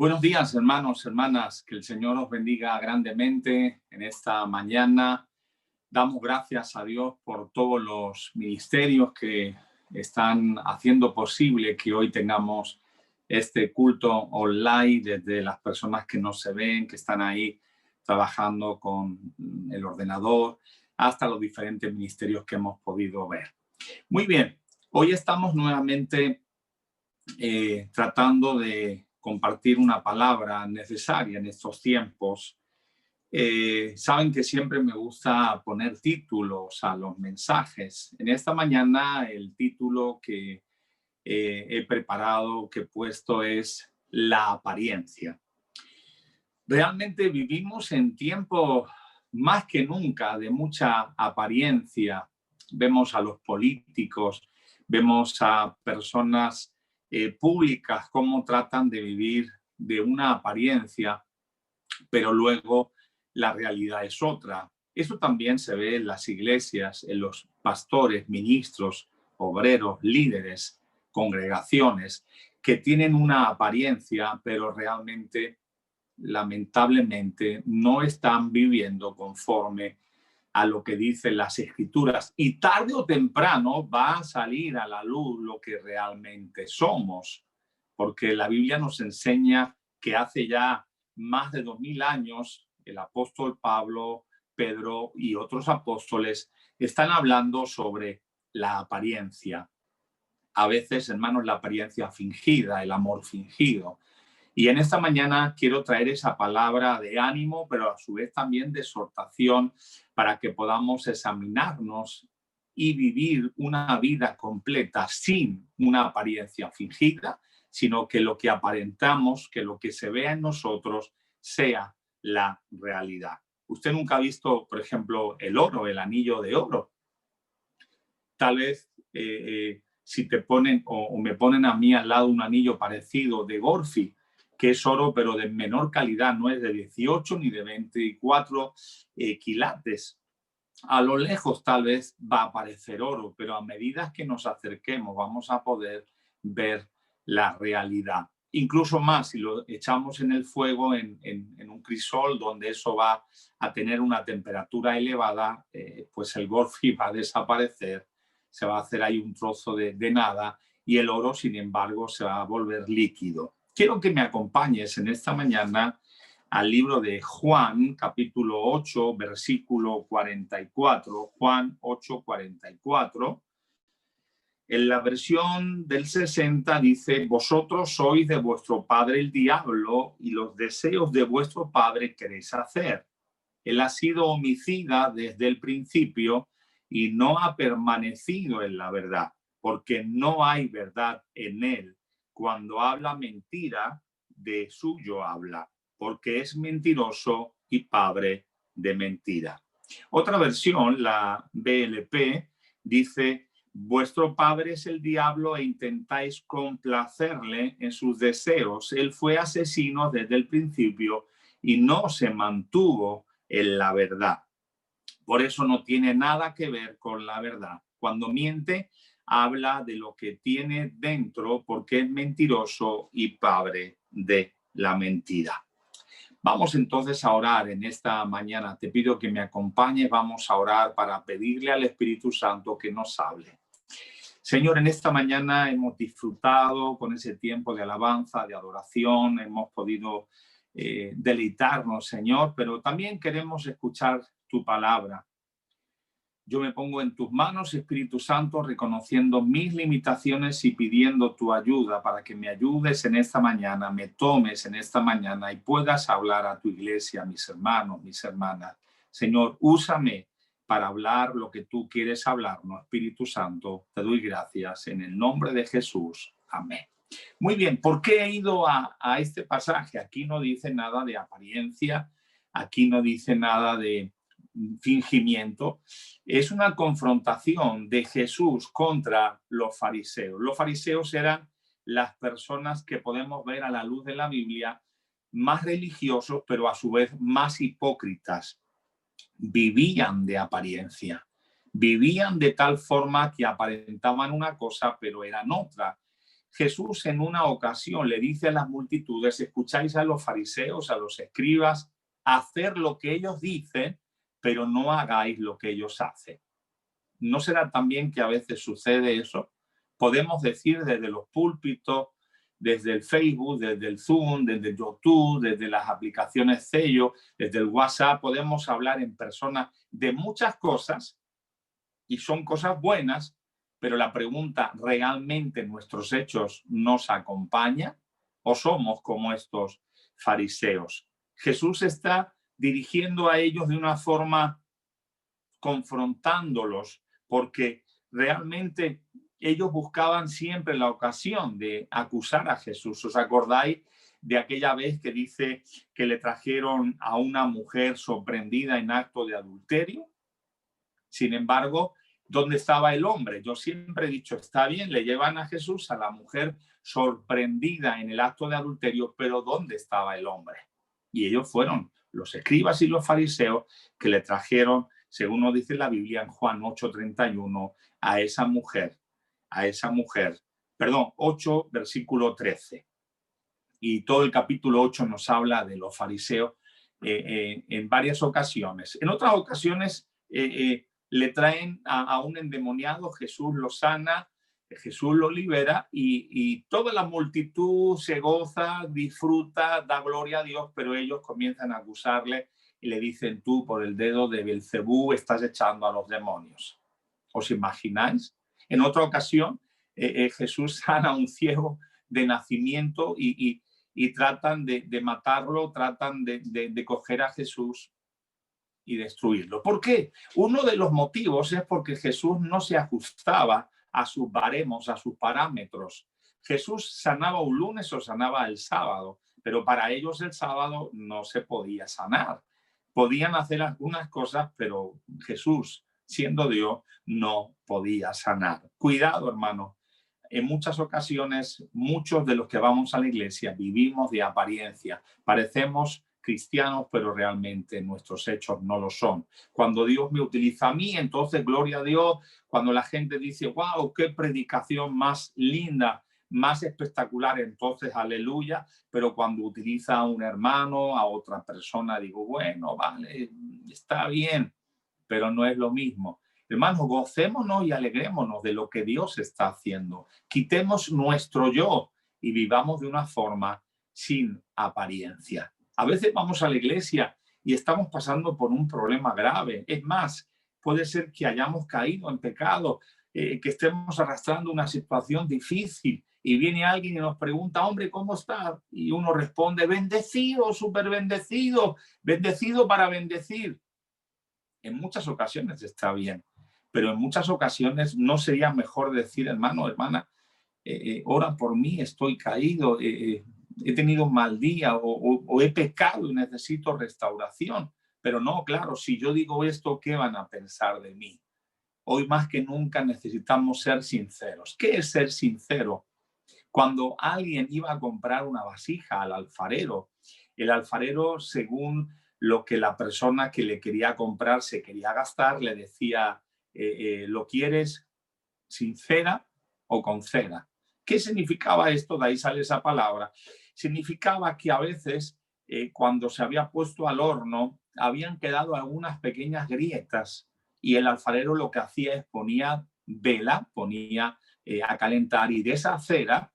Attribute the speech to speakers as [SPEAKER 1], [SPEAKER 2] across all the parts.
[SPEAKER 1] Buenos días, hermanos, hermanas. Que el Señor os bendiga grandemente en esta mañana. Damos gracias a Dios por todos los ministerios que están haciendo posible que hoy tengamos este culto online, desde las personas que no se ven, que están ahí trabajando con el ordenador, hasta los diferentes ministerios que hemos podido ver. Muy bien, hoy estamos nuevamente tratando de compartir una palabra necesaria en estos tiempos. Saben que siempre me gusta poner títulos a los mensajes. En esta mañana el título que he preparado, que he puesto, es La apariencia. Realmente vivimos en tiempos más que nunca de mucha apariencia. Vemos a los políticos, vemos a personas públicas cómo tratan de vivir de una apariencia, pero luego la realidad es otra. Eso también se ve en las iglesias, en los pastores, ministros, obreros, líderes, congregaciones, que tienen una apariencia, pero realmente, lamentablemente, no están viviendo conforme a lo que dicen las escrituras, y tarde o temprano va a salir a la luz lo que realmente somos, porque la Biblia nos enseña que hace ya más de 2000 años el apóstol Pablo, Pedro y otros apóstoles están hablando sobre la apariencia. A veces, hermanos, la apariencia fingida, el amor fingido. Y en esta mañana quiero traer esa palabra de ánimo, pero a su vez también de exhortación, para que podamos examinarnos y vivir una vida completa sin una apariencia fingida, sino que lo que aparentamos, que lo que se vea en nosotros sea la realidad. Usted nunca ha visto, por ejemplo, el oro, el anillo de oro. Tal vez si te ponen o me ponen a mí al lado un anillo parecido de Gorfi, que es oro, pero de menor calidad, no es de 18 ni de 24 quilates. A lo lejos tal vez va a parecer oro, pero a medida que nos acerquemos vamos a poder ver la realidad. Incluso más si lo echamos en el fuego, en un crisol, donde eso va a tener una temperatura elevada, pues el Gorfi va a desaparecer, se va a hacer ahí un trozo de nada, y el oro, sin embargo, se va a volver líquido. Quiero que me acompañes en esta mañana al libro de Juan, capítulo 8, versículo 44, Juan 8, 44. En la versión del 60 dice: vosotros sois de vuestro padre el diablo, y los deseos de vuestro padre queréis hacer. Él ha sido homicida desde el principio y no ha permanecido en la verdad, porque no hay verdad en él. Cuando habla mentira, de suyo habla, porque es mentiroso y padre de mentira. Otra versión, la BLP, dice: vuestro padre es el diablo e intentáis complacerle en sus deseos. Él fue asesino desde el principio y no se mantuvo en la verdad. Por eso no tiene nada que ver con la verdad. Cuando miente, habla de lo que tiene dentro, porque es mentiroso y padre de la mentira. Vamos entonces a orar en esta mañana. Te pido que me acompañes. Vamos a orar para pedirle al Espíritu Santo que nos hable. Señor, en esta mañana hemos disfrutado con ese tiempo de alabanza, de adoración. Hemos podido deleitarnos, Señor, pero también queremos escuchar tu palabra. Yo me pongo en tus manos, Espíritu Santo, reconociendo mis limitaciones y pidiendo tu ayuda para que me ayudes en esta mañana, me tomes en esta mañana y puedas hablar a tu iglesia, a mis hermanos, mis hermanas. Señor, úsame para hablar lo que tú quieres hablarnos. Espíritu Santo, te doy gracias en el nombre de Jesús. Amén. Muy bien, ¿por qué he ido a este pasaje? Aquí no dice nada de apariencia, aquí no dice nada de fingimiento. Es una confrontación de Jesús contra los fariseos. Los fariseos eran las personas que podemos ver a la luz de la Biblia más religiosos, pero a su vez más hipócritas. Vivían de apariencia, vivían de tal forma que aparentaban una cosa, pero eran otra. Jesús en una ocasión le dice a las multitudes: escucháis a los fariseos, a los escribas, hacer lo que ellos dicen, pero no hagáis lo que ellos hacen. ¿No será también que a veces sucede eso? Podemos decir desde los púlpitos, desde el Facebook, desde el Zoom, desde YouTube, desde las aplicaciones Zello, desde el WhatsApp, podemos hablar en persona de muchas cosas y son cosas buenas, pero la pregunta, ¿realmente nuestros hechos nos acompañan o somos como estos fariseos? Jesús está dirigiendo a ellos de una forma confrontándolos, porque realmente ellos buscaban siempre la ocasión de acusar a Jesús. ¿Os acordáis de aquella vez que dice que le trajeron a una mujer sorprendida en acto de adulterio? Sin embargo, ¿dónde estaba el hombre? Yo siempre he dicho, está bien, le llevan a Jesús, a la mujer sorprendida en el acto de adulterio, pero ¿dónde estaba el hombre? Y ellos fueron los escribas y los fariseos que le trajeron, según nos dice la Biblia en Juan 8:31, a esa mujer, perdón, 8, versículo 13. Y todo el capítulo 8 nos habla de los fariseos en varias ocasiones. En otras ocasiones le traen a un endemoniado, Jesús lo sana, Jesús lo libera y toda la multitud se goza, disfruta, da gloria a Dios, pero ellos comienzan a acusarle y le dicen: tú por el dedo de Belcebú estás echando a los demonios. ¿Os imagináis? En otra ocasión, Jesús sana a un ciego de nacimiento y tratan de matarlo, tratan de coger a Jesús y destruirlo. ¿Por qué? Uno de los motivos es porque Jesús no se ajustaba a sus baremos, a sus parámetros. Jesús sanaba un lunes o sanaba el sábado, pero para ellos el sábado no se podía sanar. Podían hacer algunas cosas, pero Jesús, siendo Dios, no podía sanar. Cuidado, hermano. En muchas ocasiones, muchos de los que vamos a la iglesia vivimos de apariencia. Parecemos cristianos, pero realmente nuestros hechos no lo son. Cuando Dios me utiliza a mí, entonces gloria a Dios. Cuando la gente dice, wow, qué predicación más linda, más espectacular, entonces aleluya. Pero cuando utiliza a un hermano, a otra persona, digo, bueno, vale, está bien, pero no es lo mismo. Hermanos, gocémonos y alegrémonos de lo que Dios está haciendo. Quitemos nuestro yo y vivamos de una forma sin apariencia. A veces vamos a la iglesia y estamos pasando por un problema grave. Es más, puede ser que hayamos caído en pecado, que estemos arrastrando una situación difícil y viene alguien y nos pregunta, hombre, ¿cómo está? Y uno responde, bendecido, súper bendecido, bendecido para bendecir. En muchas ocasiones está bien, pero en muchas ocasiones no sería mejor decir, hermano, hermana, ora por mí, estoy caído, he tenido un mal día o he pecado y necesito restauración. Pero no, claro, si yo digo esto, ¿qué van a pensar de mí? Hoy más que nunca necesitamos ser sinceros. ¿Qué es ser sincero? Cuando alguien iba a comprar una vasija al alfarero, el alfarero, según lo que la persona que le quería comprar se quería gastar, le decía, ¿lo quieres sin cera o con cera? ¿Qué significaba esto? De ahí sale esa palabra. Significaba que a veces, cuando se había puesto al horno, habían quedado algunas pequeñas grietas y el alfarero lo que hacía es ponía vela, ponía a calentar y de esa cera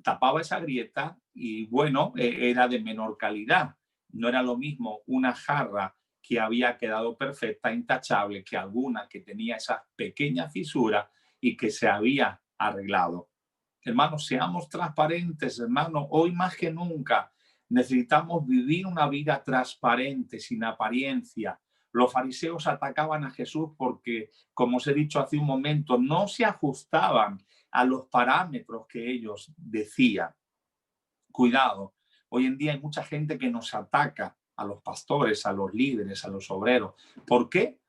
[SPEAKER 1] tapaba esa grieta y bueno, era de menor calidad. No era lo mismo una jarra que había quedado perfecta, intachable, que alguna que tenía esas pequeñas fisuras y que se había arreglado. Hermanos, seamos transparentes, hermanos. Hoy más que nunca necesitamos vivir una vida transparente, sin apariencia. Los fariseos atacaban a Jesús porque, como os he dicho hace un momento, no se ajustaban a los parámetros que ellos decían. Cuidado, hoy en día hay mucha gente que nos ataca a los pastores, a los líderes, a los obreros. ¿Por qué?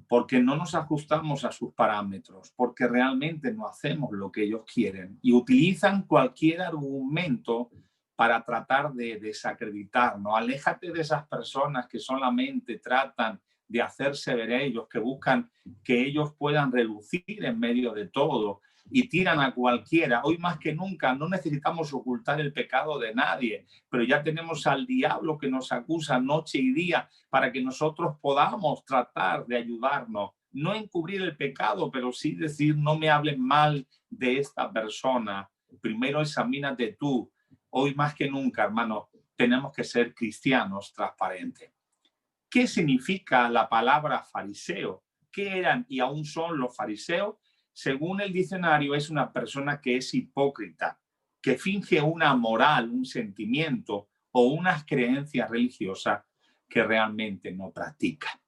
[SPEAKER 1] Porque no nos ajustamos a sus parámetros, porque realmente no hacemos lo que ellos quieren y utilizan cualquier argumento para tratar de desacreditarnos. Aléjate de esas personas que solamente tratan de hacerse ver ellos, que buscan que ellos puedan relucir en medio de todo. y tiran a cualquiera. Hoy más que nunca no necesitamos ocultar el pecado de nadie, pero ya tenemos al diablo que nos acusa noche y día para que nosotros podamos tratar de ayudarnos. No encubrir el pecado, pero sí decir, no me hablen mal de esta persona. Primero examínate tú. Hoy más que nunca, hermano, tenemos que ser cristianos transparentes. ¿Qué significa la palabra fariseo? ¿Qué eran y aún son los fariseos? Según el diccionario, es una persona que es hipócrita, que finge una moral, un sentimiento o unas creencias religiosas que realmente no practica.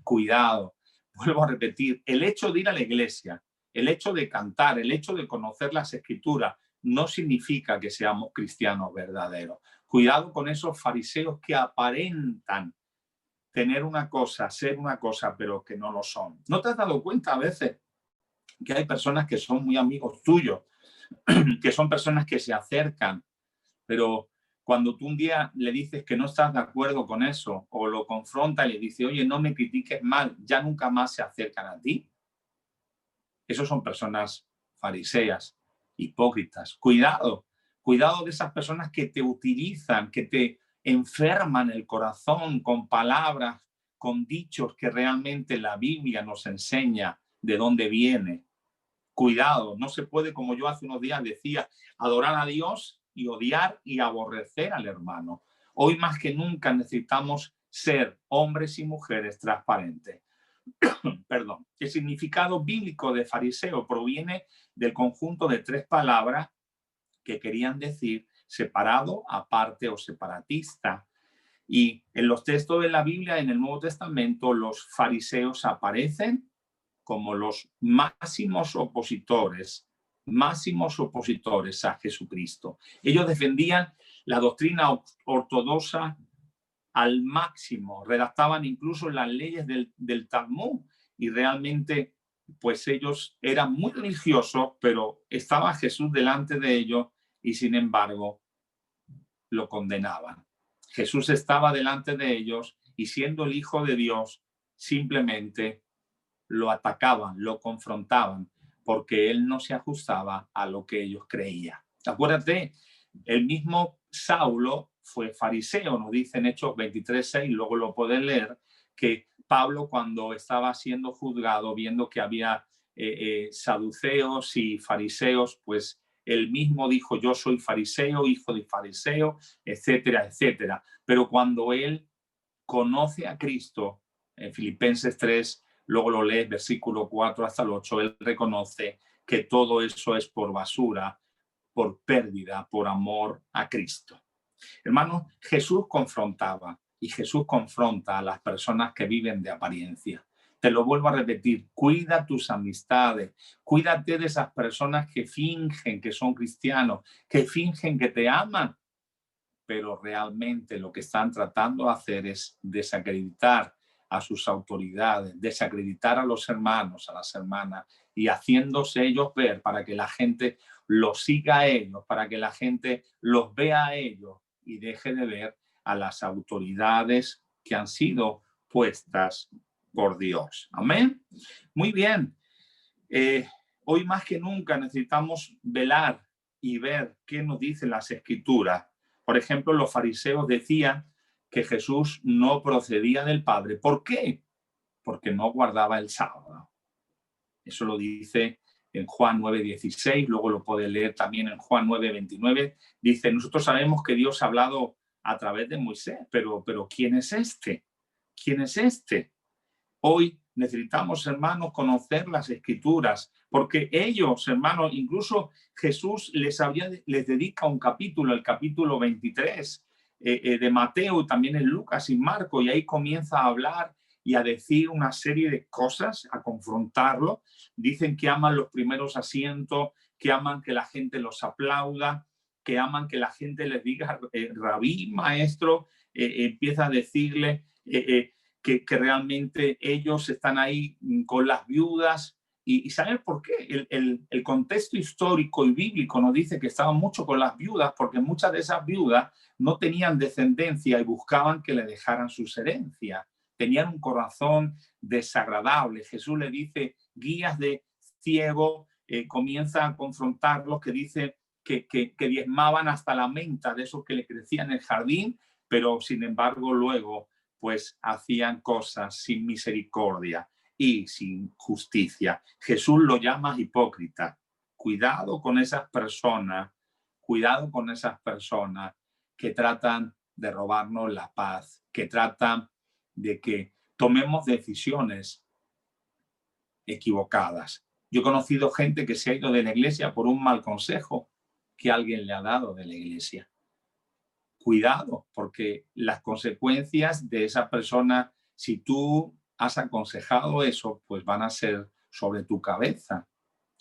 [SPEAKER 1] Cuidado, vuelvo a repetir, el hecho de ir a la iglesia, el hecho de cantar, el hecho de conocer las escrituras, no significa que seamos cristianos verdaderos. Cuidado con esos fariseos que aparentan tener una cosa, ser una cosa, pero que no lo son. ¿No te has dado cuenta a veces que hay personas que son muy amigos tuyos, que son personas que se acercan, pero cuando tú un día le dices que no estás de acuerdo con eso o lo confrontas y le dices, oye, no me critiques mal, ya nunca más se acercan a ti? Esos son personas fariseas, hipócritas. Cuidado, cuidado de esas personas que te utilizan, que te enferman el corazón con palabras, con dichos que realmente la Biblia nos enseña de dónde viene. Cuidado, no se puede, como yo hace unos días decía, adorar a Dios y odiar y aborrecer al hermano. Hoy más que nunca necesitamos ser hombres y mujeres transparentes. Perdón. El significado bíblico de fariseo proviene del conjunto de tres palabras que querían decir separado, aparte o separatista. Y en los textos de la Biblia, en el Nuevo Testamento, los fariseos aparecen como los máximos opositores a Jesucristo. Ellos defendían la doctrina ortodoxa al máximo, redactaban incluso las leyes del Talmud y realmente pues ellos eran muy religiosos, pero estaba Jesús delante de ellos y sin embargo lo condenaban. Jesús estaba delante de ellos y siendo el Hijo de Dios simplemente lo atacaban, lo confrontaban, porque él no se ajustaba a lo que ellos creían. Acuérdate, el mismo Saulo fue fariseo, nos dice en Hechos 23:6, luego lo pueden leer, que Pablo cuando estaba siendo juzgado, viendo que había saduceos y fariseos, pues él mismo dijo, yo soy fariseo, hijo de fariseo, etcétera, etcétera. Pero cuando él conoce a Cristo, en Filipenses 3, luego lo lees, versículo 4 hasta el 8, él reconoce que todo eso es por basura, por pérdida, por amor a Cristo. Hermanos, Jesús confrontaba y Jesús confronta a las personas que viven de apariencia. Te lo vuelvo a repetir, cuida tus amistades, cuídate de esas personas que fingen que son cristianos, que fingen que te aman, pero realmente lo que están tratando de hacer es desacreditar a sus autoridades, desacreditar a los hermanos, a las hermanas, y haciéndose ellos ver para que la gente los siga a ellos, para que la gente los vea a ellos y deje de ver a las autoridades que han sido puestas por Dios. Amén. Muy bien. Hoy más que nunca necesitamos velar y ver qué nos dicen las escrituras. Por ejemplo, los fariseos decían que Jesús no procedía del Padre. ¿Por qué? Porque no guardaba el sábado. Eso lo dice en Juan 9:16, luego lo puede leer también en Juan 9:29. Dice, nosotros sabemos que Dios ha hablado a través de Moisés, pero ¿quién es este? ¿Quién es este? Hoy necesitamos, hermanos, conocer las escrituras, porque ellos, hermanos, incluso Jesús les dedica un capítulo, el capítulo 23 de Mateo, y también en Lucas y Marcos, y ahí comienza a hablar y a decir una serie de cosas, a confrontarlo. Dicen que aman los primeros asientos, que aman que la gente los aplauda, que aman que la gente les diga rabí, maestro, empieza a decirle que realmente ellos están ahí con las viudas. ¿Y saben por qué? El contexto histórico y bíblico nos dice que estaban mucho con las viudas, porque muchas de esas viudas no tenían descendencia y buscaban que le dejaran sus herencias. Tenían un corazón desagradable. Jesús le dice, guías de ciego, comienza a confrontarlos, que dice que diezmaban hasta la menta de esos que le crecían en el jardín, pero sin embargo luego pues hacían cosas sin misericordia y sin justicia. Jesús lo llama hipócrita. Cuidado con esas personas, cuidado con esas personas que tratan de robarnos la paz, que tratan de que tomemos decisiones equivocadas. Yo he conocido gente que se ha ido de la iglesia por un mal consejo que alguien le ha dado de la iglesia. Cuidado, porque las consecuencias de esa persona, si tú has aconsejado eso, pues van a ser sobre tu cabeza.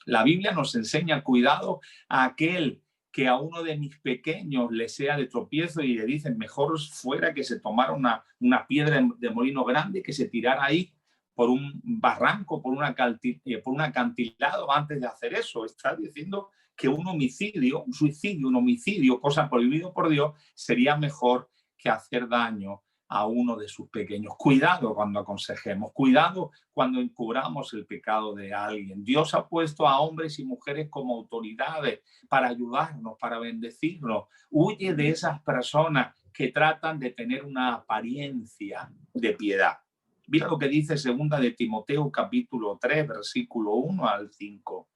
[SPEAKER 1] La Biblia nos enseña cuidado a aquel que a uno de mis pequeños le sea de tropiezo y le dicen mejor fuera que se tomara una piedra de molino grande, que se tirara ahí por un barranco, por un acantilado antes de hacer eso. Está diciendo que un homicidio, un suicidio, un homicidio, cosa prohibido por Dios, sería mejor que hacer daño a uno de sus pequeños. Cuidado cuando aconsejemos, cuidado cuando encubramos el pecado de alguien. Dios ha puesto a hombres y mujeres como autoridades para ayudarnos, para bendecirnos. Huye de esas personas que tratan de tener una apariencia de piedad. Mira lo que dice 2 de Timoteo capítulo 3, versículo 1 al 5.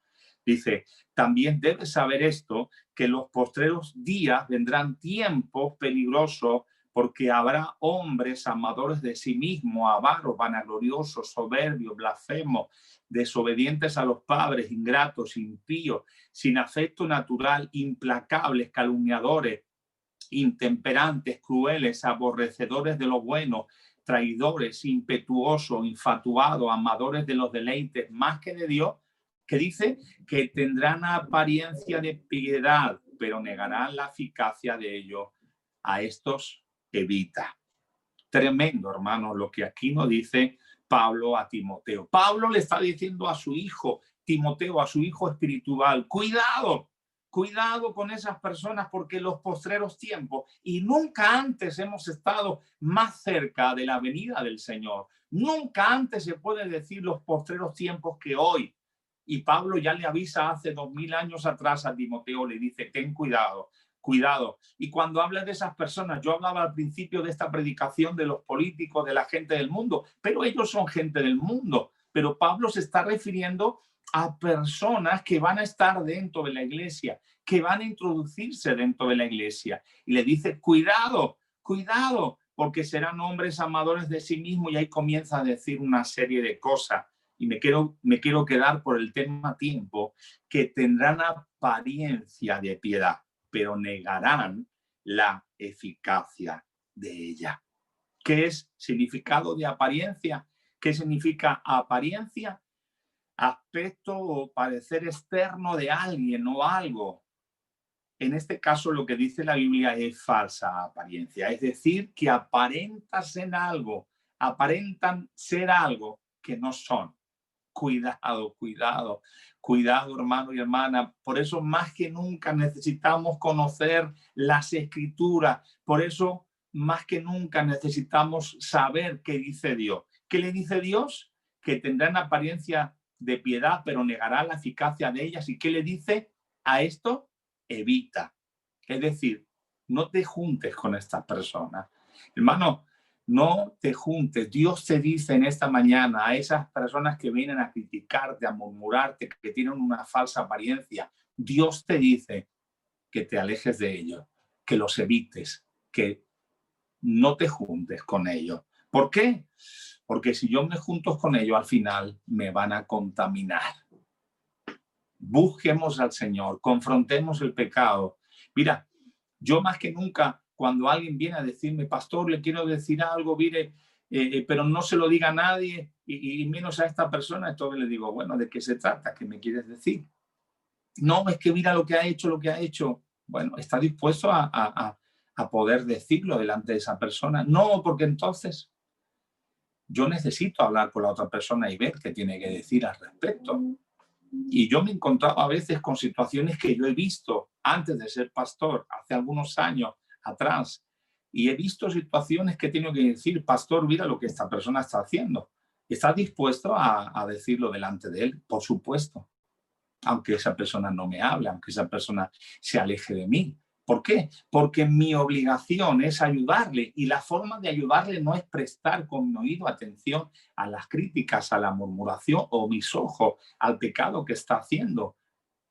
[SPEAKER 1] Dice, también debes saber esto, que en los postreros días vendrán tiempos peligrosos, porque habrá hombres amadores de sí mismos, avaros, vanagloriosos, soberbios, blasfemos, desobedientes a los padres, ingratos, impíos, sin afecto natural, implacables, calumniadores, intemperantes, crueles, aborrecedores de lo bueno, traidores, impetuosos, infatuados, amadores de los deleites más que de Dios, que dice que tendrán apariencia de piedad, pero negarán la eficacia de ello. A estos evita. Tremendo, hermano, lo que aquí nos dice Pablo a Timoteo. Pablo le está diciendo a su hijo, Timoteo, a su hijo espiritual, cuidado, cuidado con esas personas, porque los postreros tiempos, y nunca antes hemos estado más cerca de la venida del Señor. Nunca antes se puede decir los postreros tiempos que hoy. Y Pablo ya le avisa hace 2000 años atrás a Timoteo, le dice, ten cuidado, cuidado. Y cuando habla de esas personas, yo hablaba al principio de esta predicación de los políticos, de la gente del mundo, pero ellos son gente del mundo. Pero Pablo se está refiriendo a personas que van a estar dentro de la iglesia, que van a introducirse dentro de la iglesia. Y le dice, cuidado, cuidado, porque serán hombres amadores de sí mismos, y ahí comienza a decir una serie de cosas. Y me quiero quedar por el tema tiempo, que tendrán apariencia de piedad, pero negarán la eficacia de ella. ¿Qué es significado de apariencia? ¿Qué significa apariencia? Aspecto o parecer externo de alguien o algo. En este caso, lo que dice la Biblia es falsa apariencia, es decir, que aparentas en algo, aparentan ser algo que no son. Cuidado, cuidado, cuidado, hermano y hermana. Por eso más que nunca necesitamos conocer las escrituras. Por eso más que nunca necesitamos saber qué dice Dios. ¿Qué le dice Dios? Que tendrán apariencia de piedad, pero negará la eficacia de ellas. ¿Y qué le dice a esto? Evita. Es decir, no te juntes con estas personas. Hermano, no te juntes. Dios te dice en esta mañana a esas personas que vienen a criticarte, a murmurarte, que tienen una falsa apariencia. Dios te dice que te alejes de ellos, que los evites, que no te juntes con ellos. ¿Por qué? Porque si yo me junto con ellos, al final me van a contaminar. Busquemos al Señor, confrontemos el pecado. Mira, yo más que nunca, cuando alguien viene a decirme, pastor, le quiero decir algo, mire, pero no se lo diga a nadie, y menos a esta persona, entonces le digo, bueno, ¿de qué se trata? ¿Qué me quieres decir? No, es que mira lo que ha hecho, lo que ha hecho. Bueno, ¿está dispuesto a poder decirlo delante de esa persona? No, porque entonces yo necesito hablar con la otra persona y ver qué tiene que decir al respecto. Y yo me he encontrado a veces con situaciones que yo he visto antes de ser pastor, hace algunos años atrás, y he visto situaciones que he tenido que decir, pastor, mira lo que esta persona está haciendo. ¿Estás dispuesto a decirlo delante de él? Por supuesto. aunque esa persona no me hable, aunque esa persona se aleje de mí. ¿Por qué? Porque mi obligación es ayudarle, y la forma de ayudarle no es prestar con mi oído atención a las críticas, a la murmuración, o mis ojos al pecado que está haciendo.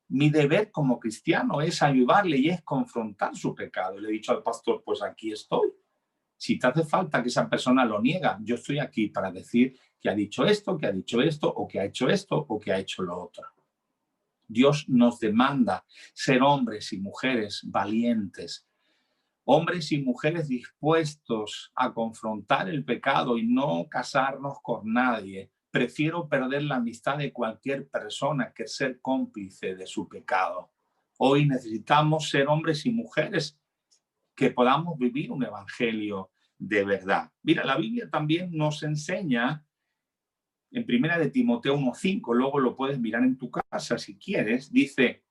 [SPEAKER 1] Mi deber como cristiano es ayudarle y es confrontar su pecado. Le he dicho al pastor, pues aquí estoy. Si te hace falta que esa persona lo niega, yo estoy aquí para decir que ha dicho esto, que ha dicho esto, o que ha hecho esto, o que ha hecho lo otro. Dios nos demanda ser hombres y mujeres valientes, hombres y mujeres dispuestos a confrontar el pecado y no casarnos con nadie. Prefiero perder la amistad de cualquier persona que ser cómplice de su pecado. Hoy necesitamos ser hombres y mujeres que podamos vivir un evangelio de verdad. Mira, la Biblia también nos enseña en Primera de Timoteo 1:5, luego lo puedes mirar en tu casa si quieres, dice: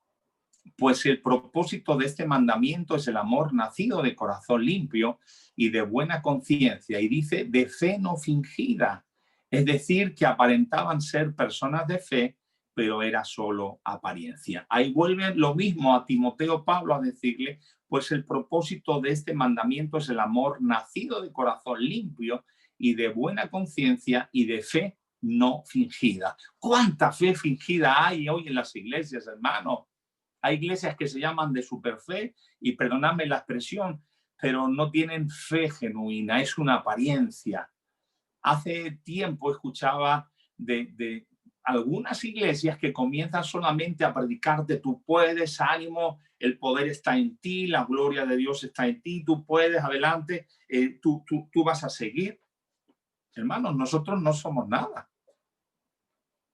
[SPEAKER 1] pues el propósito de este mandamiento es el amor nacido de corazón limpio y de buena conciencia, y dice de fe no fingida, es decir, que aparentaban ser personas de fe, pero era solo apariencia. Ahí vuelve lo mismo a Timoteo Pablo a decirle, pues el propósito de este mandamiento es el amor nacido de corazón limpio y de buena conciencia y de fe no fingida. ¿Cuánta fe fingida hay hoy en las iglesias, hermanos? Hay iglesias que se llaman de superfe y perdonadme la expresión, pero no tienen fe genuina, es una apariencia. Hace tiempo escuchaba de algunas iglesias que comienzan solamente a predicarte: tú puedes, ánimo, el poder está en ti, la gloria de Dios está en ti, tú puedes, adelante, tú vas a seguir. Hermanos, nosotros no somos nada.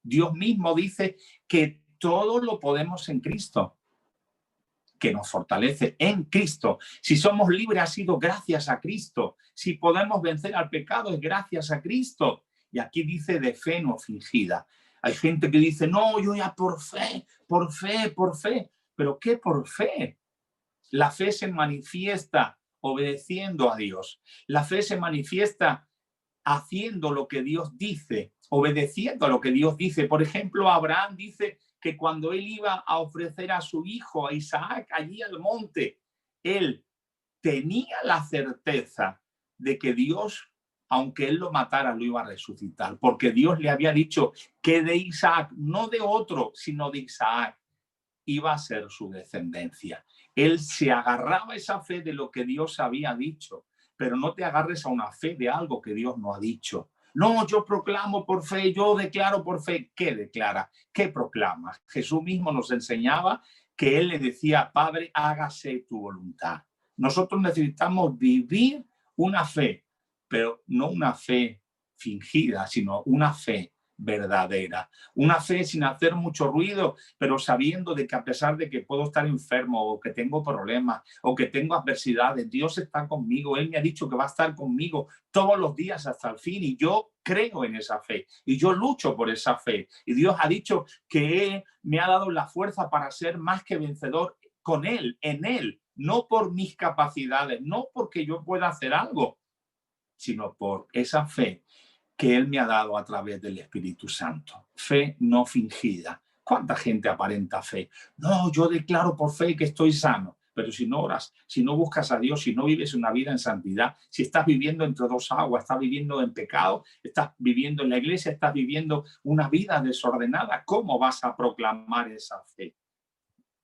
[SPEAKER 1] Dios mismo dice que todo lo podemos en Cristo, que nos fortalece en Cristo. Si somos libres ha sido gracias a Cristo. Si podemos vencer al pecado es gracias a Cristo. Y aquí dice de fe no fingida. Hay gente que dice, no, yo ya por fe, por fe, por fe. ¿Pero qué por fe? La fe se manifiesta obedeciendo a Dios. La fe se manifiesta haciendo lo que Dios dice, obedeciendo a lo que Dios dice. Por ejemplo, Abraham dice que cuando él iba a ofrecer a su hijo, a Isaac, allí al monte, él tenía la certeza de que Dios, aunque él lo matara, lo iba a resucitar, porque Dios le había dicho que de Isaac, no de otro, sino de Isaac, iba a ser su descendencia. Él se agarraba a esa fe de lo que Dios había dicho, pero no te agarres a una fe de algo que Dios no ha dicho. No, yo proclamo por fe, yo declaro por fe. ¿Qué declara? ¿Qué proclama? Jesús mismo nos enseñaba que él le decía, Padre, hágase tu voluntad. Nosotros necesitamos vivir una fe, pero no una fe fingida, sino una fe verdadera. Una fe sin hacer mucho ruido, pero sabiendo de que a pesar de que puedo estar enfermo o que tengo problemas o que tengo adversidades, Dios está conmigo. Él me ha dicho que va a estar conmigo todos los días hasta el fin, y yo creo en esa fe y yo lucho por esa fe. Y Dios ha dicho que Él me ha dado la fuerza para ser más que vencedor con Él, en Él, no por mis capacidades, no porque yo pueda hacer algo, sino por esa fe que Él me ha dado a través del Espíritu Santo. Fe no fingida. ¿Cuánta gente aparenta fe? No, yo declaro por fe que estoy sano. Pero si no oras, si no buscas a Dios, si no vives una vida en santidad, si estás viviendo entre dos aguas, estás viviendo en pecado, estás viviendo en la iglesia, estás viviendo una vida desordenada, ¿cómo vas a proclamar esa fe?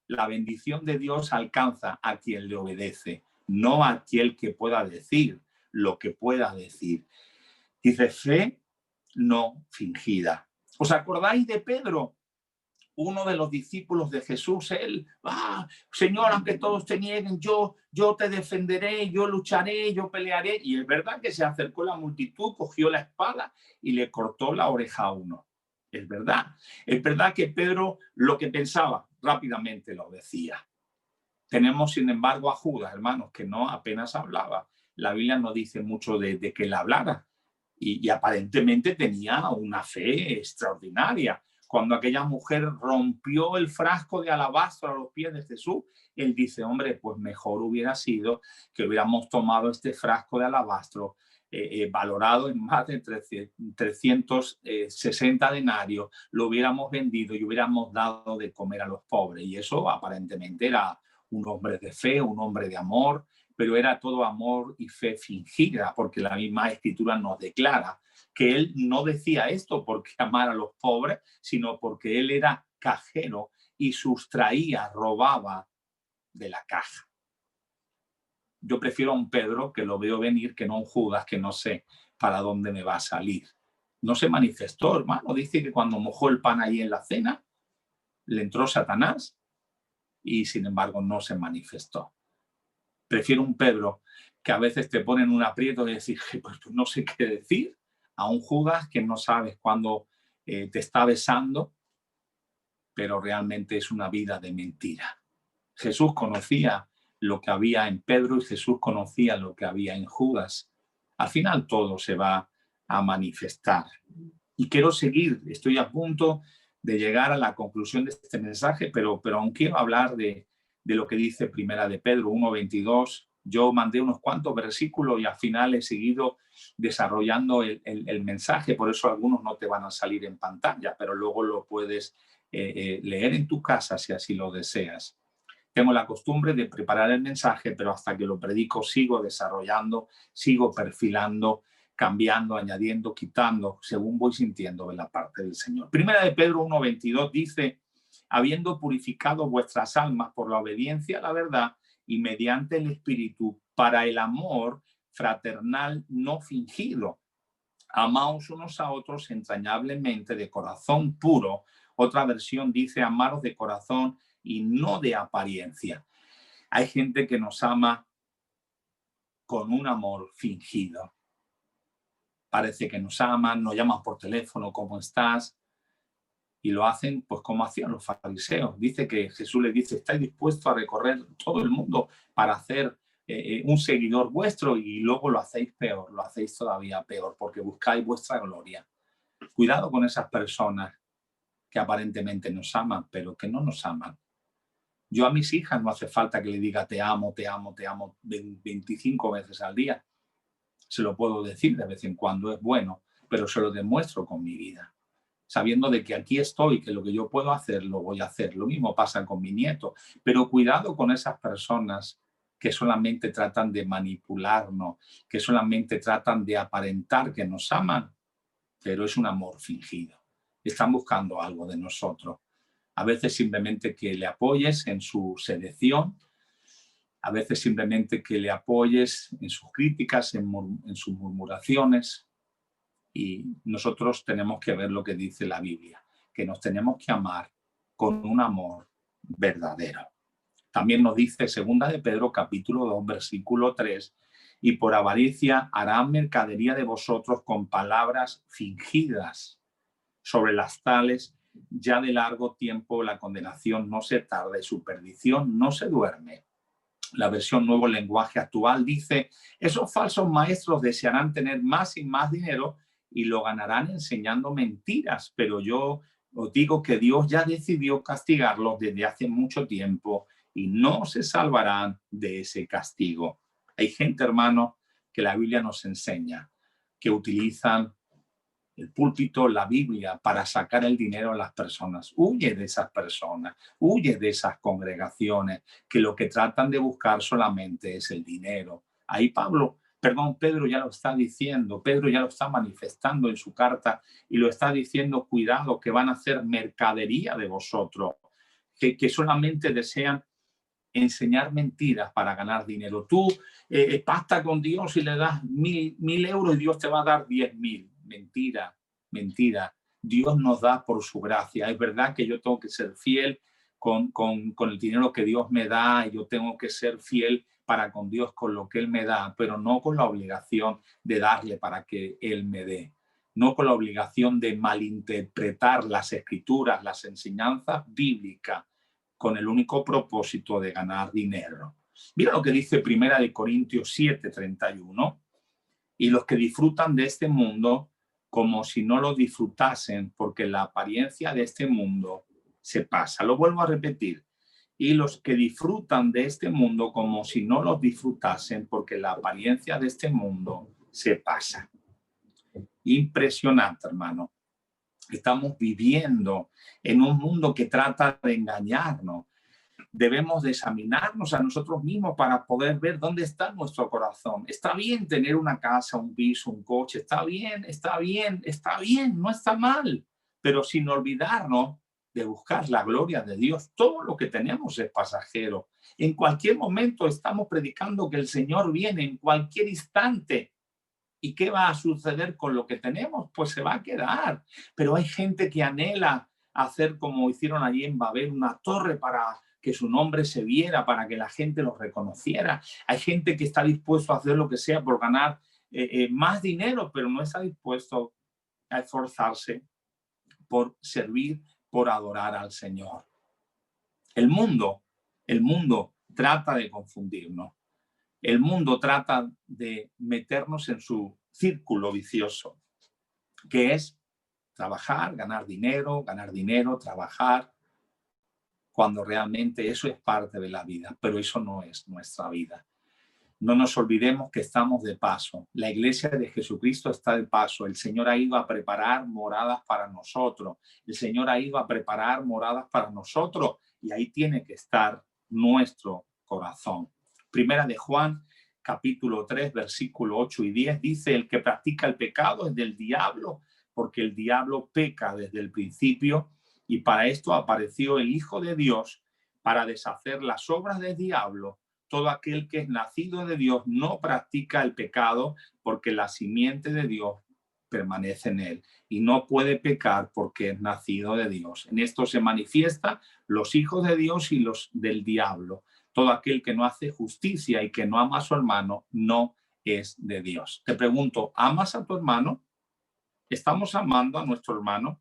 [SPEAKER 1] La bendición de Dios alcanza a quien le obedece, no a aquel que pueda decir lo que pueda decir. Dice fe no fingida. ¿Os acordáis de Pedro? Uno de los discípulos de Jesús, él, Señor, aunque todos te nieguen, yo te defenderé, yo lucharé, yo pelearé. Y es verdad que se acercó la multitud, cogió la espada y le cortó la oreja a uno. Es verdad. Es verdad que Pedro lo que pensaba rápidamente lo decía. Tenemos, sin embargo, a Judas, hermanos, que no apenas hablaba. La Biblia no dice mucho de que él hablara. Y aparentemente tenía una fe extraordinaria. Cuando aquella mujer rompió el frasco de alabastro a los pies de Jesús, él dice, hombre, pues mejor hubiera sido que hubiéramos tomado este frasco de alabastro, valorado en más de 360 denarios, lo hubiéramos vendido y hubiéramos dado de comer a los pobres. Y eso aparentemente era un hombre de fe, un hombre de amor, pero era todo amor y fe fingida, porque la misma Escritura nos declara que él no decía esto porque amara a los pobres, sino porque él era cajero y sustraía, robaba de la caja. Yo prefiero a un Pedro que lo veo venir que no a un Judas que no sé para dónde me va a salir. No se manifestó, hermano. Dice que cuando mojó el pan ahí en la cena, le entró Satanás y sin embargo no se manifestó. Prefiero un Pedro que a veces te pone en un aprieto de decir, pues no sé qué decir, a un Judas que no sabes cuándo te está besando, pero realmente es una vida de mentira. Jesús conocía lo que había en Pedro y Jesús conocía lo que había en Judas. Al final todo se va a manifestar. Y quiero seguir, estoy a punto de llegar a la conclusión de este mensaje, pero aún quiero hablar de lo que dice Primera de Pedro 1:22. Yo mandé unos cuantos versículos y al final he seguido desarrollando el mensaje, por eso algunos no te van a salir en pantalla, pero luego lo puedes leer en tu casa si así lo deseas. Tengo la costumbre de preparar el mensaje, pero hasta que lo predico sigo desarrollando, sigo perfilando, cambiando, añadiendo, quitando, según voy sintiendo de la parte del Señor. Primera de Pedro 1:22 dice, habiendo purificado vuestras almas por la obediencia a la verdad y mediante el Espíritu para el amor fraternal no fingido. Amaos unos a otros entrañablemente de corazón puro. Otra versión dice amaros de corazón y no de apariencia. Hay gente que nos ama con un amor fingido. Parece que nos aman, nos llaman por teléfono, ¿cómo estás? Y lo hacen pues como hacían los fariseos. Dice que Jesús les dice, ¿estáis dispuestos a recorrer todo el mundo para hacer un seguidor vuestro? Y luego lo hacéis peor, lo hacéis todavía peor, porque buscáis vuestra gloria. Cuidado con esas personas que aparentemente nos aman, pero que no nos aman. Yo a mis hijas no hace falta que le diga te amo, te amo, te amo 25 veces al día. Se lo puedo decir de vez en cuando, es bueno, pero se lo demuestro con mi vida. Sabiendo de que aquí estoy, que lo que yo puedo hacer, lo voy a hacer. Lo mismo pasa con mi nieto. Pero cuidado con esas personas que solamente tratan de manipularnos, que solamente tratan de aparentar que nos aman, pero es un amor fingido. Están buscando algo de nosotros. A veces simplemente que le apoyes en su seducción, a veces simplemente que le apoyes en sus críticas, en sus murmuraciones. Y nosotros tenemos que ver lo que dice la Biblia, que nos tenemos que amar con un amor verdadero. También nos dice 2 de Pedro capítulo 2, versículo 3, y por avaricia harán mercadería de vosotros con palabras fingidas. Sobre las tales, ya de largo tiempo la condenación no se tarda y su perdición no se duerme. La versión Nuevo Lenguaje Actual dice, esos falsos maestros desearán tener más y más dinero y lo ganarán enseñando mentiras, pero yo os digo que Dios ya decidió castigarlos desde hace mucho tiempo y no se salvarán de ese castigo. Hay gente, hermano, que la Biblia nos enseña que utilizan el púlpito, la Biblia, para sacar el dinero a las personas. Huye de esas personas, huye de esas congregaciones que lo que tratan de buscar solamente es el dinero. Ahí Pedro ya lo está diciendo, Pedro ya lo está manifestando en su carta y lo está diciendo, cuidado, que van a hacer mercadería de vosotros, que solamente desean enseñar mentiras para ganar dinero. Tú pacta con Dios y le das 1.000 euros y Dios te va a dar 10.000. Mentira, mentira. Dios nos da por su gracia. Es verdad que yo tengo que ser fiel con el dinero que Dios me da y yo tengo que ser fiel para con Dios con lo que Él me da, pero no con la obligación de darle para que Él me dé. No con la obligación de malinterpretar las escrituras, las enseñanzas bíblicas, con el único propósito de ganar dinero. Mira lo que dice 1 Corintios 7:31. Y los que disfrutan de este mundo como si no lo disfrutasen, porque la apariencia de este mundo se pasa. Lo vuelvo a repetir. Y los que disfrutan de este mundo como si no lo disfrutasen, porque la apariencia de este mundo se pasa. Impresionante, hermano. Estamos viviendo en un mundo que trata de engañarnos. Debemos de examinarnos a nosotros mismos para poder ver dónde está nuestro corazón. Está bien tener una casa, un piso, un coche. Está bien, está bien, está bien, no está mal. Pero sin olvidarnos de buscar la gloria de Dios. Todo lo que tenemos es pasajero. En cualquier momento estamos predicando que el Señor viene, en cualquier instante. ¿Y qué va a suceder con lo que tenemos? Pues se va a quedar. Pero hay gente que anhela hacer como hicieron allí en Babel, una torre para que su nombre se viera, para que la gente lo reconociera. Hay gente que está dispuesto a hacer lo que sea por ganar más dinero, pero no está dispuesto a esforzarse por servir, por adorar al Señor. El mundo trata de confundirnos. El mundo trata de meternos en su círculo vicioso, que es trabajar, ganar dinero, trabajar, cuando realmente eso es parte de la vida, pero eso no es nuestra vida. No nos olvidemos que estamos de paso. La iglesia de Jesucristo está de paso. El Señor ha ido a preparar moradas para nosotros. El Señor ha ido a preparar moradas para nosotros y ahí tiene que estar nuestro corazón. Primera de Juan, capítulo 3, versículo 8 y 10, dice: el que practica el pecado es del diablo, porque el diablo peca desde el principio, y para esto apareció el Hijo de Dios, para deshacer las obras del diablo. Todo aquel que es nacido de Dios no practica el pecado, porque la simiente de Dios permanece en él y no puede pecar porque es nacido de Dios. En esto se manifiesta los hijos de Dios y los del diablo. Todo aquel que no hace justicia y que no ama a su hermano no es de Dios. Te pregunto, ¿amas a tu hermano? ¿Estamos amando a nuestro hermano?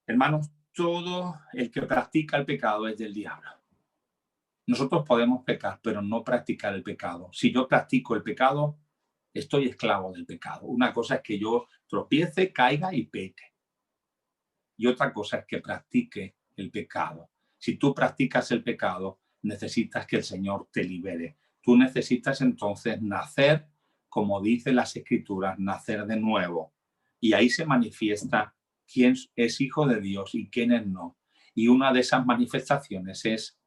[SPEAKER 1] Hermanos, todo el que practica el pecado es del diablo. Nosotros podemos pecar, pero no practicar el pecado. Si yo practico el pecado, estoy esclavo del pecado. Una cosa es que yo tropiece, caiga y peque. Y otra cosa es que practique el pecado. Si tú practicas el pecado, necesitas que el Señor te libere. Tú necesitas entonces nacer, como dicen las Escrituras, nacer de nuevo. Y ahí se manifiesta quién es hijo de Dios y quién es no. Y una de esas manifestaciones es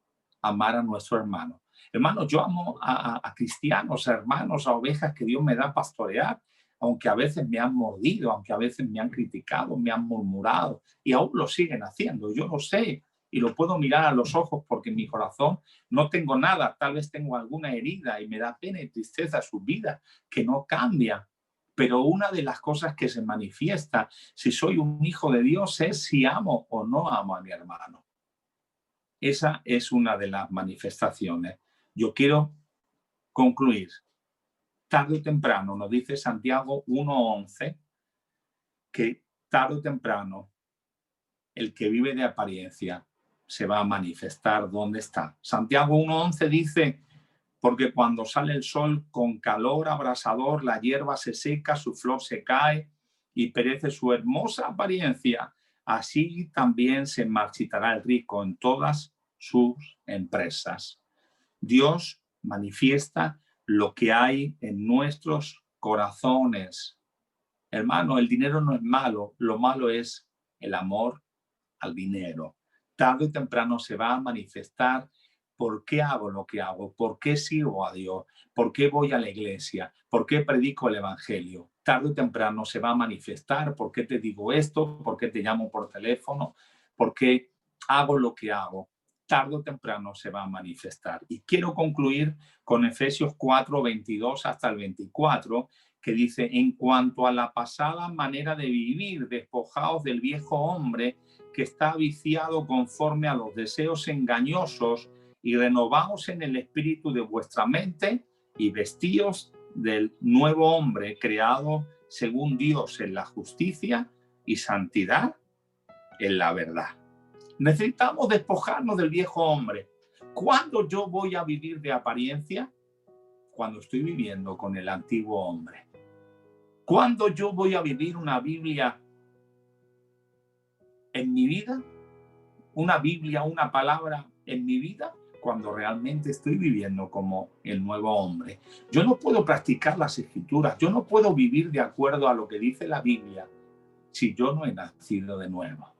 [SPEAKER 1] amar a nuestro hermano. Hermanos, yo amo a cristianos, a hermanos, a ovejas que Dios me da a pastorear, aunque a veces me han mordido, aunque a veces me han criticado, me han murmurado, y aún lo siguen haciendo. Yo lo sé y lo puedo mirar a los ojos porque en mi corazón no tengo nada, tal vez tengo alguna herida y me da pena y tristeza su vida, que no cambia. Pero una de las cosas que se manifiesta si soy un hijo de Dios es si amo o no amo a mi hermano. Esa es una de las manifestaciones. Yo quiero concluir. Tarde o temprano, nos dice Santiago 1:11, que tarde o temprano el que vive de apariencia se va a manifestar dónde está. Santiago 1:11 dice: porque cuando sale el sol con calor abrasador, la hierba se seca, su flor se cae y perece su hermosa apariencia. Así también se marchitará el rico en todas sus empresas. Dios manifiesta lo que hay en nuestros corazones. Hermano, el dinero no es malo, lo malo es el amor al dinero. Tarde o temprano se va a manifestar por qué hago lo que hago, por qué sirvo a Dios, por qué voy a la iglesia, por qué predico el evangelio. Tarde o temprano se va a manifestar por qué te digo esto, por qué te llamo por teléfono, por qué hago lo que hago. Tarde o temprano se va a manifestar. Y quiero concluir con Efesios 4:22 hasta el 24, que dice: en cuanto a la pasada manera de vivir, despojaos del viejo hombre que está viciado conforme a los deseos engañosos, y renovaos en el espíritu de vuestra mente, y vestíos del nuevo hombre creado según Dios en la justicia y santidad en la verdad. Necesitamos despojarnos del viejo hombre. ¿Cuándo yo voy a vivir de apariencia? Cuando estoy viviendo con el antiguo hombre. ¿Cuándo yo voy a vivir una Biblia en mi vida? Una Biblia, una palabra en mi vida, cuando realmente estoy viviendo como el nuevo hombre. Yo no puedo practicar las escrituras, yo no puedo vivir de acuerdo a lo que dice la Biblia si yo no he nacido de nuevo.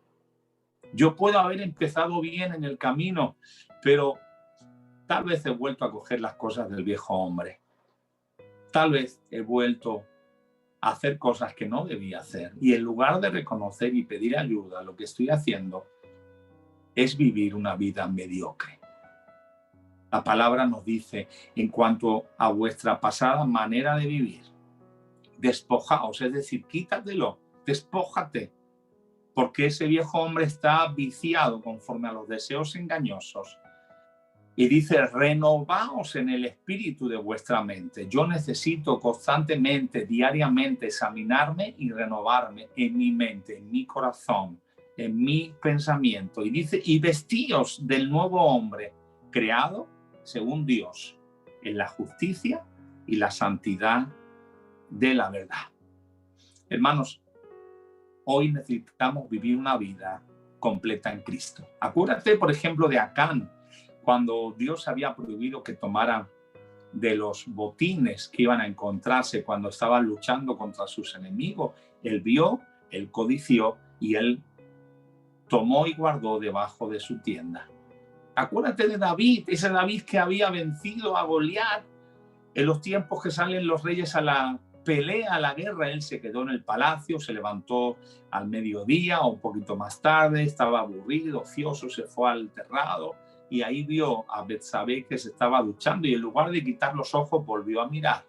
[SPEAKER 1] Yo puedo haber empezado bien en el camino, pero tal vez he vuelto a coger las cosas del viejo hombre. Tal vez he vuelto a hacer cosas que no debía hacer. Y en lugar de reconocer y pedir ayuda, lo que estoy haciendo es vivir una vida mediocre. La palabra nos dice, en cuanto a vuestra pasada manera de vivir, despojaos, es decir, quítatelo, despójate, porque ese viejo hombre está viciado conforme a los deseos engañosos. Y dice, renovaos en el espíritu de vuestra mente. Yo necesito constantemente, diariamente, examinarme y renovarme en mi mente, en mi corazón, en mi pensamiento. Y dice, y vestíos del nuevo hombre, creado según Dios, en la justicia y la santidad de la verdad. Hermanos, hoy necesitamos vivir una vida completa en Cristo. Acuérdate, por ejemplo, de Acán, cuando Dios había prohibido que tomaran de los botines que iban a encontrarse cuando estaban luchando contra sus enemigos. Él vio, él codició y él tomó y guardó debajo de su tienda. Acuérdate de David, ese David que había vencido a Goliat. En los tiempos que salen los reyes a la pelea, a la guerra, él se quedó en el palacio, se levantó al mediodía o un poquito más tarde, estaba aburrido, ocioso, se fue al terrado y ahí vio a Betsabé que se estaba duchando y en lugar de quitar los ojos volvió a mirar.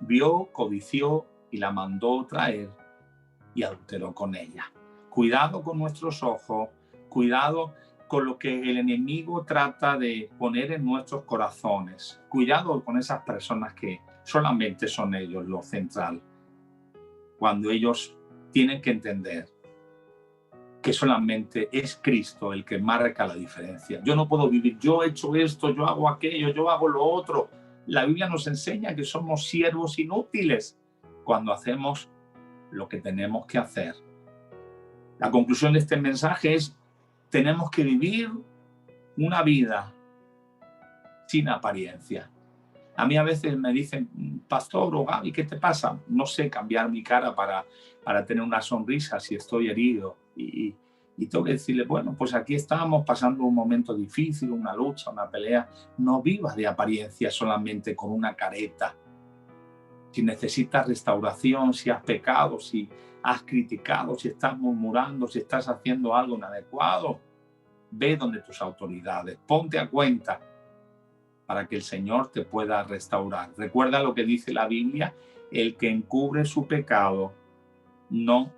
[SPEAKER 1] Vio, codició y la mandó traer y adulteró con ella. Cuidado con nuestros ojos, cuidado con lo que el enemigo trata de poner en nuestros corazones. Cuidado con esas personas que solamente son ellos lo central. Cuando ellos tienen que entender que solamente es Cristo el que marca la diferencia. Yo no puedo vivir, yo he hecho esto, yo hago aquello, yo hago lo otro. La Biblia nos enseña que somos siervos inútiles cuando hacemos lo que tenemos que hacer. La conclusión de este mensaje es: tenemos que vivir una vida sin apariencia. A mí a veces me dicen, pastor o Gaby, ¿qué te pasa? No sé cambiar mi cara para tener una sonrisa si estoy herido. Y tengo que decirle, bueno, pues aquí estamos pasando un momento difícil, una lucha, una pelea. No vivas de apariencia solamente con una careta. Si necesitas restauración, si has pecado, si has criticado, si estás murmurando, si estás haciendo algo inadecuado, ve donde tus autoridades, ponte a cuenta para que el Señor te pueda restaurar. Recuerda lo que dice la Biblia: el que encubre su pecado no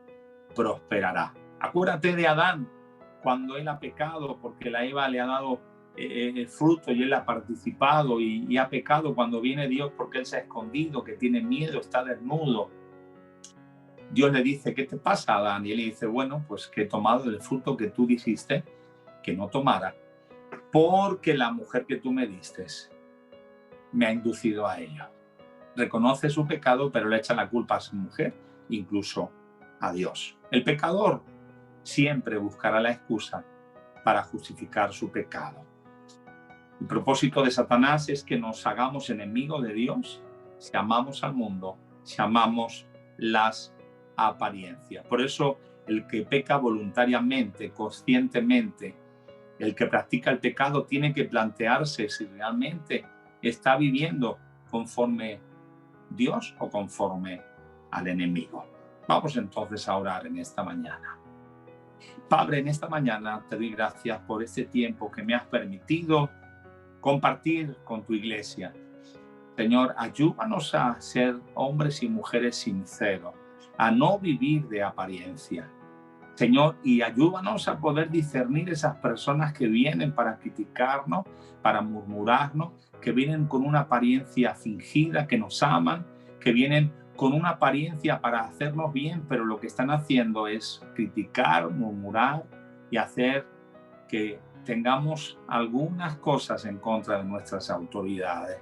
[SPEAKER 1] prosperará. Acuérdate de Adán, cuando él ha pecado porque la Eva le ha dado el fruto y él ha participado y ha pecado. Cuando viene Dios porque él se ha escondido, que tiene miedo, está desnudo, Dios le dice, ¿qué te pasa, Adán? Y él le dice, bueno, pues que he tomado el fruto que tú dijiste que no tomara, porque la mujer que tú me diste me ha inducido a ello. Reconoce su pecado, pero le echa la culpa a su mujer, incluso a Dios. El pecador siempre buscará la excusa para justificar su pecado. El propósito de Satanás es que nos hagamos enemigos de Dios si amamos al mundo, si amamos las apariencias. Por eso el que peca voluntariamente, conscientemente, el que practica el pecado tiene que plantearse si realmente está viviendo conforme Dios o conforme al enemigo. Vamos entonces a orar en esta mañana. Padre, en esta mañana te doy gracias por este tiempo que me has permitido compartir con tu iglesia. Señor, ayúdanos a ser hombres y mujeres sinceros, a no vivir de apariencia. Señor, y ayúdanos a poder discernir esas personas que vienen para criticarnos, para murmurarnos, que vienen con una apariencia fingida, que nos aman, que vienen con una apariencia para hacernos bien, pero lo que están haciendo es criticar, murmurar y hacer que tengamos algunas cosas en contra de nuestras autoridades.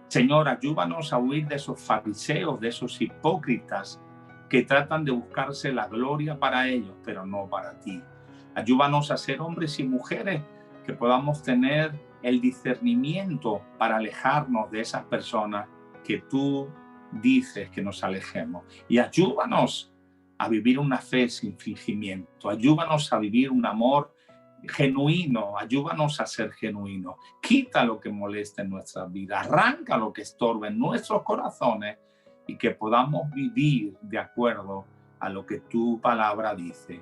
[SPEAKER 1] Señor, ayúdanos a huir de esos fariseos, de esos hipócritas que tratan de buscarse la gloria para ellos, pero no para ti. Ayúdanos a ser hombres y mujeres que podamos tener el discernimiento para alejarnos de esas personas que tú dices que nos alejemos. Y ayúdanos a vivir una fe sin fingimiento. Ayúdanos a vivir un amor genuino. Ayúdanos a ser genuinos. Quita lo que molesta en nuestras vidas. Arranca lo que estorba en nuestros corazones y que podamos vivir de acuerdo a lo que tu palabra dice,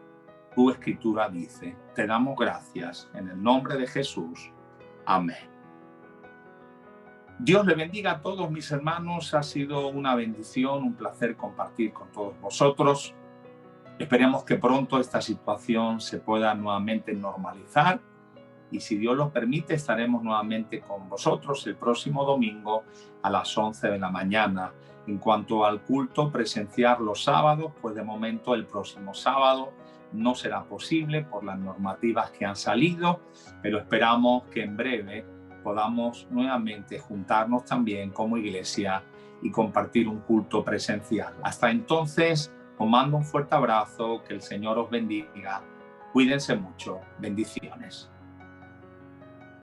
[SPEAKER 1] tu escritura dice. Te damos gracias en el nombre de Jesús. Amén. Dios le bendiga a todos mis hermanos. Ha sido una bendición, un placer compartir con todos vosotros. Esperemos que pronto esta situación se pueda nuevamente normalizar y si Dios lo permite estaremos nuevamente con vosotros el próximo domingo a las 11 de la mañana. En cuanto al culto presencial los sábados, pues de momento el próximo sábado no será posible por las normativas que han salido, pero esperamos que en breve podamos nuevamente juntarnos también como iglesia y compartir un culto presencial. Hasta entonces, os mando un fuerte abrazo, que el Señor os bendiga. Cuídense mucho. Bendiciones.